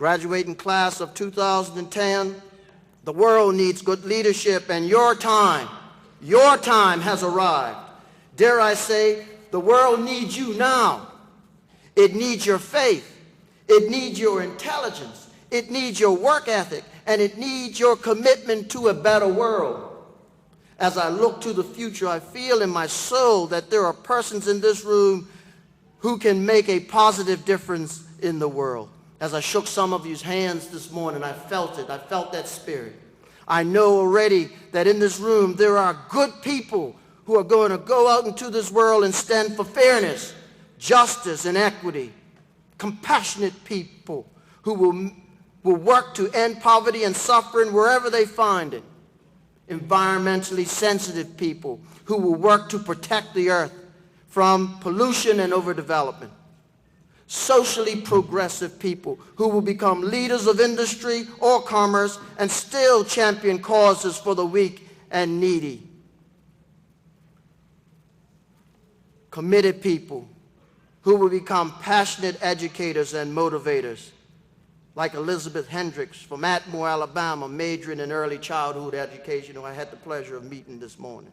Graduating class of 2010, the world needs good leadership, and your time has arrived. Dare I say, the world needs you now. It needs your faith. It needs your intelligence. It needs your work ethic, and it needs your commitment to a better world. As I look to the future, I feel in my soul that there are persons in this room who can make a positive difference in the world. As I shook some of you's hands this morning, I felt it. I felt that spirit. I know already that in this room there are good people who are going to go out into this world and stand for fairness, justice, and equity. Compassionate people who will work to end poverty and suffering wherever they find it. Environmentally sensitive people who will work to protect the earth from pollution and overdevelopment. Socially progressive people who will become leaders of industry or commerce and still champion causes for the weak and needy. Committed people who will become passionate educators and motivators, like Elizabeth Hendricks from Atmore, Alabama, majoring in early childhood education, who I had the pleasure of meeting this morning.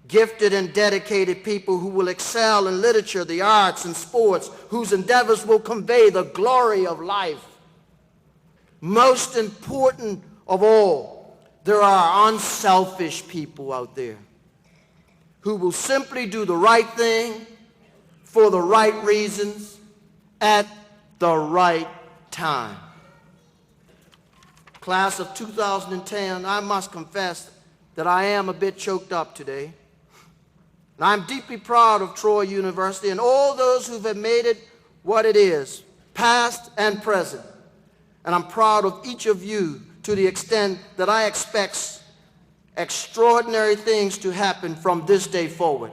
Gifted and dedicated people who will excel in literature, the arts, and sports, whose endeavors will convey the glory of life. Most important of all, there are unselfish people out there who will simply do the right thing for the right reasons at the right time. Class of 2010, I must confess that I am a bit choked up today. And I'm deeply proud of Troy University and all those who have made it what it is, past and present. And I'm proud of each of you to the extent that I expect extraordinary things to happen from this day forward.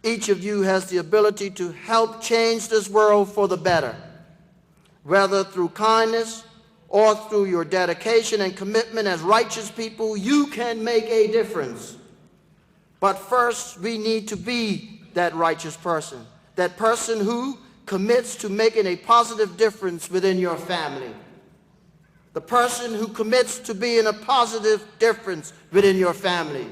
Each of you has the ability to help change this world for the better, whether through kindness or through your dedication and commitment as righteous people. You can make a difference. But first, we need to be that righteous person, that person who commits to making a positive difference within your family, the person who commits to being a positive difference within your family,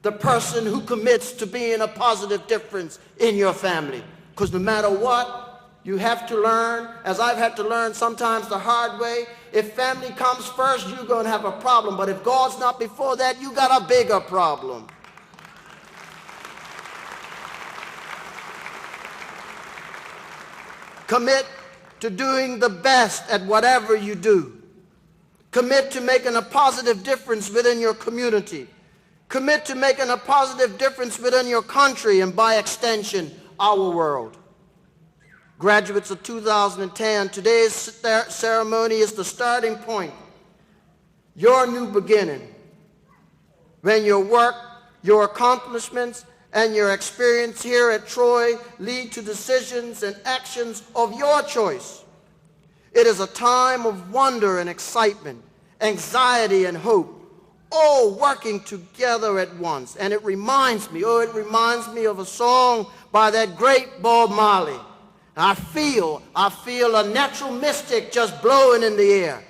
the person who commits to being a positive difference in your family. Because no matter what, you have to learn, as I've had to learn sometimes the hard way, if family comes first, you're going to have a problem. But if God's not before that, you got a bigger problem. Commit to doing the best at whatever you do. Commit to making a positive difference within your community. Commit to making a positive difference within your country and, by extension, our world. Graduates of 2010, today's ceremony is the starting point, your new beginning, when your work, your accomplishments, and your experience here at Troy lead to decisions and actions of your choice. It is a time of wonder and excitement, anxiety and hope, all working together at once. And it reminds me of a song by that great Bob Marley. I feel a natural mystic just blowing in the air.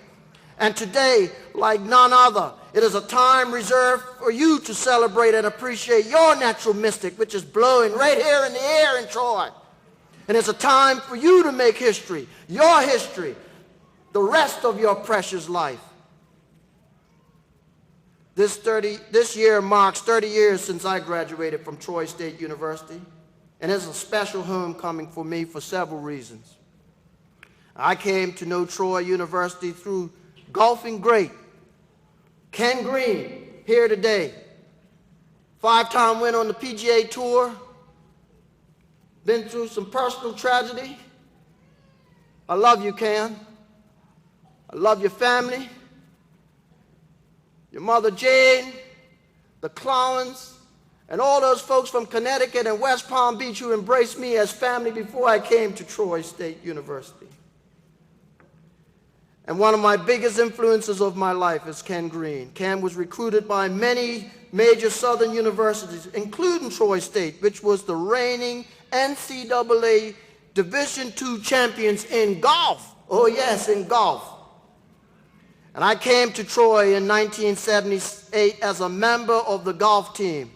And today, like none other, it is a time reserved for you to celebrate and appreciate your natural mystic, which is blowing right here in the air in Troy. And it's a time for you to make history, your history, the rest of your precious life. This year marks 30 years since I graduated from Troy State University, and it's a special homecoming for me for several reasons. I came to know Troy University through golfing great Ken Green, here today. 5-time winner on the PGA Tour. Been through some personal tragedy. I love you, Ken. I love your family. Your mother, Jane, the Clowns, and all those folks from Connecticut and West Palm Beach who embraced me as family before I came to Troy State University. And one of my biggest influences of my life is Ken Green. Ken was recruited by many major southern universities, including Troy State, which was the reigning NCAA Division II champions in golf. Oh yes, in golf. And I came to Troy in 1978 as a member of the golf team.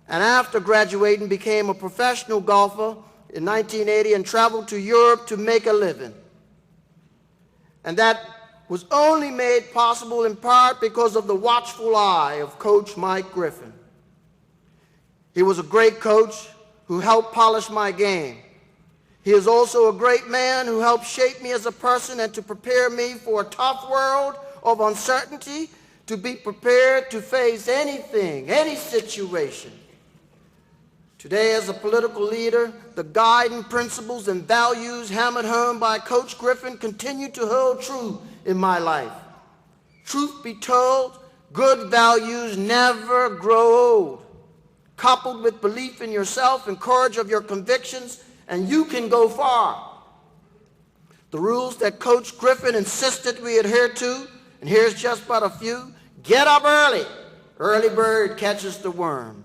And after graduating, became a professional golfer in 1980 and traveled to Europe to make a living. And that was only made possible in part because of the watchful eye of Coach Mike Griffin. He was a great coach who helped polish my game. He is also a great man who helped shape me as a person and to prepare me for a tough world of uncertainty, to be prepared to face anything, any situation. Today, as a political leader, the guiding principles and values hammered home by Coach Griffin continue to hold true in my life. Truth be told, good values never grow old. Coupled with belief in yourself and courage of your convictions, and you can go far. The rules that Coach Griffin insisted we adhere to, and here's just but a few: get up early, early bird catches the worm.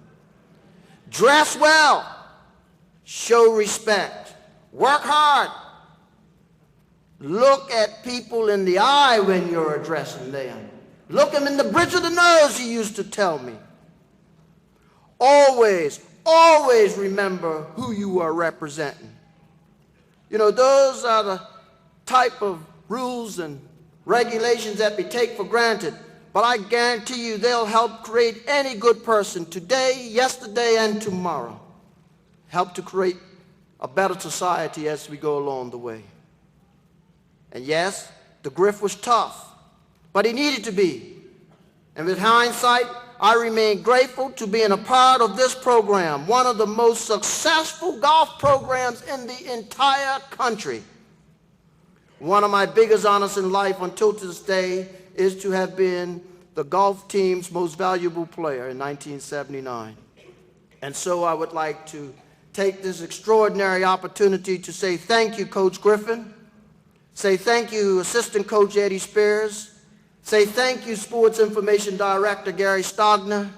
Dress well, show respect, work hard, look at people in the eye when you're addressing them. Look them in the bridge of the nose, he used to tell me. Always, always remember who you are representing. You know, those are the type of rules and regulations that we take for granted, but I guarantee you they'll help create any good person today, yesterday, and tomorrow. Help to create a better society as we go along the way. And yes, the Griff was tough, but he needed to be. And with hindsight, I remain grateful to being a part of this program, one of the most successful golf programs in the entire country. One of my biggest honors in life until this day is to have been the golf team's most valuable player in 1979. And so I would like to take this extraordinary opportunity to say thank you, Coach Griffin. Say thank you, Assistant Coach Eddie Spears. Say thank you, Sports Information Director Gary Stogner.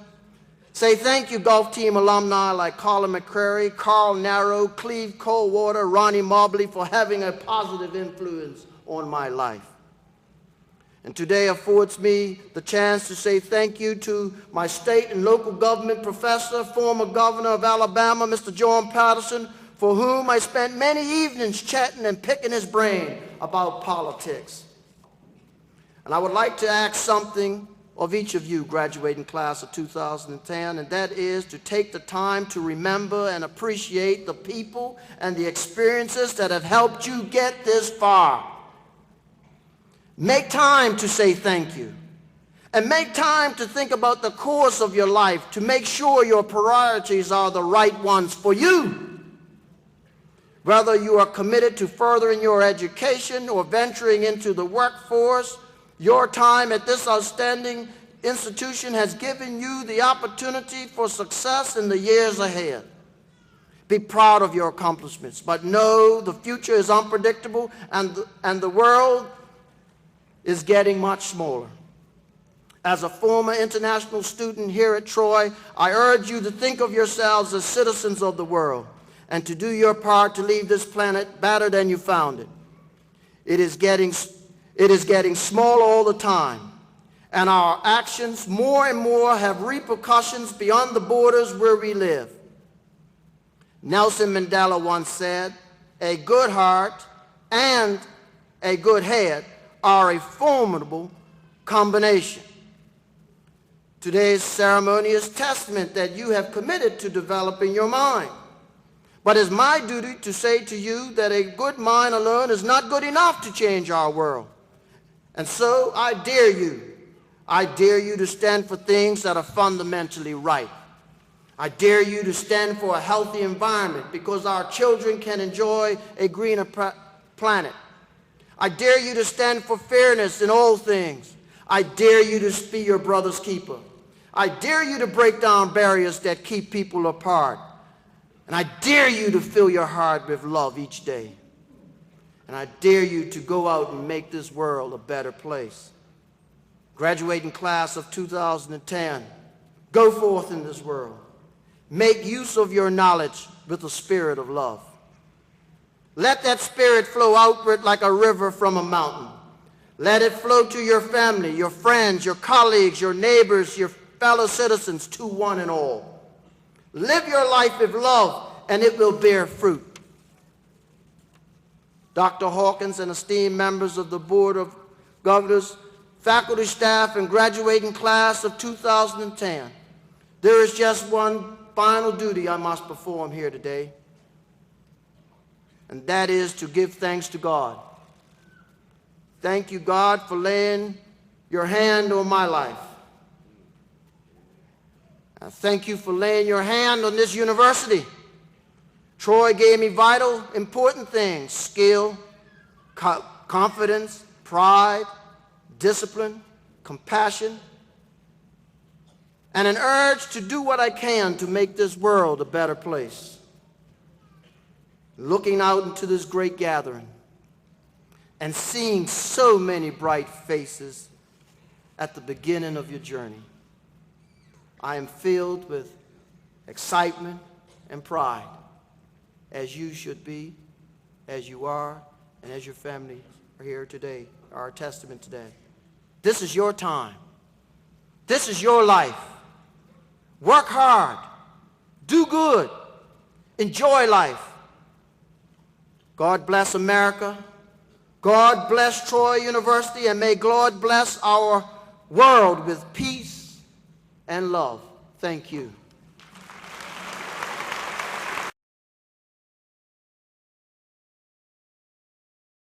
Say thank you, golf team alumni like Colin McCrary, Carl Narrow, Cleve Coldwater, Ronnie Mobley for having a positive influence on my life. And today affords me the chance to say thank you to my state and local government professor, former governor of Alabama, Mr. John Patterson, for whom I spent many evenings chatting and picking his brain about politics. And I would like to ask something of each of you, graduating class of 2010, and that is to take the time to remember and appreciate the people and the experiences that have helped you get this far. Make time to say thank you. And make time to think about the course of your life to make sure your priorities are the right ones for you. Whether you are committed to furthering your education or venturing into the workforce, your time at this outstanding institution has given you the opportunity for success in the years ahead. Be proud of your accomplishments, but know the future is unpredictable and the world is getting much smaller. As a former international student here at Troy, I urge you to think of yourselves as citizens of the world and to do your part to leave this planet better than you found it. It is getting smaller all the time, and our actions more and more have repercussions beyond the borders where we live. Nelson Mandela once said, "A good heart and a good head are a formidable combination." Today's ceremony is testament that you have committed to developing your mind. But it's my duty to say to you that a good mind alone is not good enough to change our world. And so I dare you to stand for things that are fundamentally right. I dare you to stand for a healthy environment because our children can enjoy a greener planet. I dare you to stand for fairness in all things. I dare you to be your brother's keeper. I dare you to break down barriers that keep people apart. And I dare you to fill your heart with love each day. And I dare you to go out and make this world a better place. Graduating class of 2010, go forth in this world. Make use of your knowledge with a spirit of love. Let that spirit flow outward like a river from a mountain. Let it flow to your family, your friends, your colleagues, your neighbors, your fellow citizens, to one and all. Live your life with love, and it will bear fruit. Dr. Hawkins and esteemed members of the Board of Governors, faculty, staff, and graduating class of 2010, there is just one final duty I must perform here today, and that is to give thanks to God. Thank you, God, for laying your hand on my life. I thank you for laying your hand on this university. Troy gave me vital, important things: skill, confidence, pride, discipline, compassion, and an urge to do what I can to make this world a better place. Looking out into this great gathering and seeing so many bright faces at the beginning of your journey, I am filled with excitement and pride, as you should be, as you are, and as your family are here today, our testament today. This is your time. This is your life. Work hard. Do good. Enjoy life. God bless America. God bless Troy University, and may God bless our world with peace and love. Thank you.